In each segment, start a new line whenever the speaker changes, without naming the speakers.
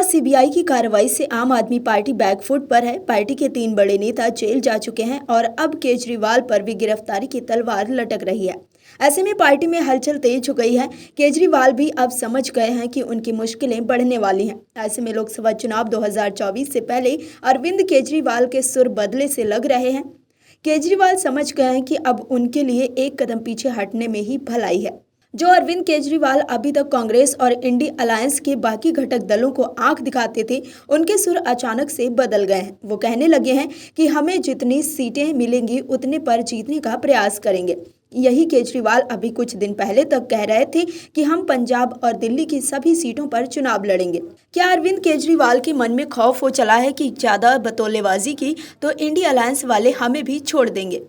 और सीबीआई की कार्रवाई से आम आदमी पार्टी बैकफुट पर है। पार्टी के 3 बड़े नेता जेल जा चुके हैं और अब केजरीवाल पर भी गिरफ्तारी की तलवार लटक रही है। ऐसे में पार्टी में हलचल तेज हो गई है। केजरीवाल भी अब समझ गए हैं कि उनकी मुश्किलें बढ़ने वाली हैं। ऐसे में लोकसभा चुनाव 2024 से पहले अरविंद केजरीवाल के सुर बदले से लग रहे हैं। केजरीवाल समझ गए हैं कि अब उनके लिए एक कदम पीछे हटने में ही भलाई है। जो अरविंद केजरीवाल अभी तक कांग्रेस और इंडी अलायंस के बाकी घटक दलों को आंख दिखाते थे, उनके सुर अचानक से बदल गए हैं। वो कहने लगे हैं कि हमें जितनी सीटें मिलेंगी उतने पर जीतने का प्रयास करेंगे। यही केजरीवाल अभी कुछ दिन पहले तक कह रहे थे कि हम पंजाब और दिल्ली की सभी सीटों पर चुनाव लड़ेंगे। क्या अरविंद केजरीवाल के मन में खौफ हो चला है कि ज्यादा बतौलेबाजी की तो इंडी अलायंस वाले हमें भी छोड़ देंगे,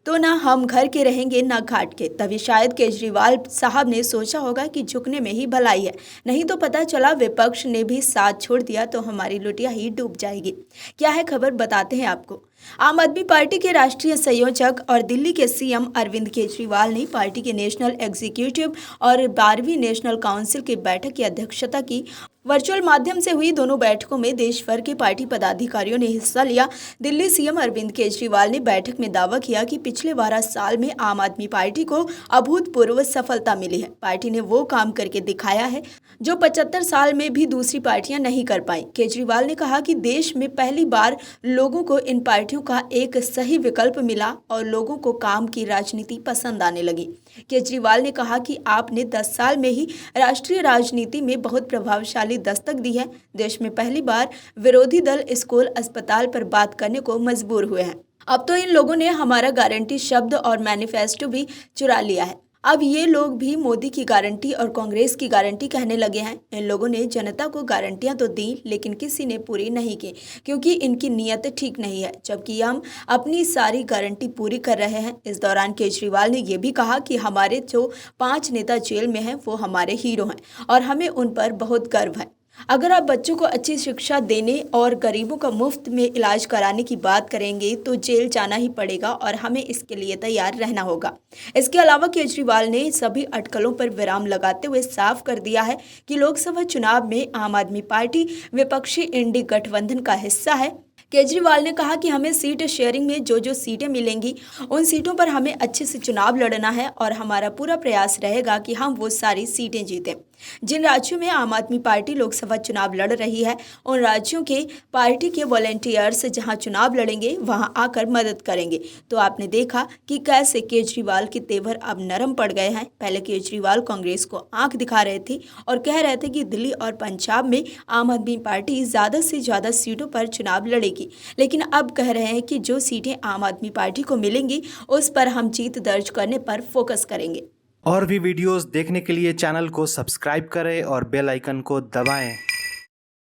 तो ना हम घर के रहेंगे ना घाट के? तभी शायद केजरीवाल साहब ने सोचा होगा कि झुकने में ही भलाई है, नहीं तो पता चला विपक्ष ने भी साथ छोड़ दिया तो हमारी लुटिया ही डूब जाएगी। क्या है खबर, बताते हैं आपको। आम आदमी पार्टी के राष्ट्रीय संयोजक और दिल्ली के सीएम अरविंद केजरीवाल ने पार्टी के नेशनल एग्जीक्यूटिव और 12वीं नेशनल काउंसिल की बैठक की अध्यक्षता की। वर्चुअल माध्यम से हुई दोनों बैठकों में देश भर के पार्टी पदाधिकारियों ने हिस्सा लिया। दिल्ली सीएम अरविंद केजरीवाल ने बैठक में दावा किया कि पिछले 12 साल में आम आदमी पार्टी को अभूतपूर्व सफलता मिली है। पार्टी ने वो काम करके दिखाया है जो 75 साल में भी दूसरी पार्टियां नहीं कर पाई। केजरीवाल ने कहा कि देश में पहली बार लोगों को इन पार्टियों का एक सही विकल्प मिला और लोगों को काम की राजनीति पसंद आने लगी। केजरीवाल ने कहा कि आपने 10 साल में ही राष्ट्रीय राजनीति में बहुत प्रभावशाली दस्तक दी है। देश में पहली बार विरोधी दल स्कूल अस्पताल पर बात करने को मजबूर हुए हैं। अब तो इन लोगों ने हमारा गारंटी शब्द और मैनिफेस्टो भी चुरा लिया है। अब ये लोग भी मोदी की गारंटी और कांग्रेस की गारंटी कहने लगे हैं। इन लोगों ने जनता को गारंटियां तो दी लेकिन किसी ने पूरी नहीं की, क्योंकि इनकी नीयत ठीक नहीं है, जबकि हम अपनी सारी गारंटी पूरी कर रहे हैं। इस दौरान केजरीवाल ने यह भी कहा कि हमारे जो 5 नेता जेल में हैं वो हमारे हीरो हैं और हमें उन पर बहुत गर्व है। अगर आप बच्चों को अच्छी शिक्षा देने और गरीबों का मुफ्त में इलाज कराने की बात करेंगे तो जेल जाना ही पड़ेगा और हमें इसके लिए तैयार रहना होगा। इसके अलावा केजरीवाल ने सभी अटकलों पर विराम लगाते हुए साफ कर दिया है कि लोकसभा चुनाव में आम आदमी पार्टी विपक्षी इंडी गठबंधन का हिस्सा है। केजरीवाल ने कहा कि हमें सीट शेयरिंग में जो सीटें मिलेंगी उन सीटों पर हमें अच्छे से चुनाव लड़ना है और हमारा पूरा प्रयास रहेगा कि हम वो सारी सीटें जीतें। जिन राज्यों में आम आदमी पार्टी लोकसभा चुनाव लड़ रही है उन राज्यों के पार्टी के वॉलंटियर्स जहां चुनाव लड़ेंगे वहां आकर मदद करेंगे। तो आपने देखा कि कैसे केजरीवाल के तेवर अब नरम पड़ गए हैं। पहले केजरीवाल कांग्रेस को आंख दिखा रहे थे और कह रहे थे कि दिल्ली और पंजाब में आम आदमी पार्टी ज़्यादा से ज़्यादा सीटों पर चुनाव लड़ेगी, लेकिन अब कह रहे हैं कि जो सीटें आम आदमी पार्टी को मिलेंगी उस पर हम जीत दर्ज करने पर फोकस करेंगे।
और भी वीडियोस देखने के लिए चैनल को सब्सक्राइब करें और बेल आइकन को दबाएं।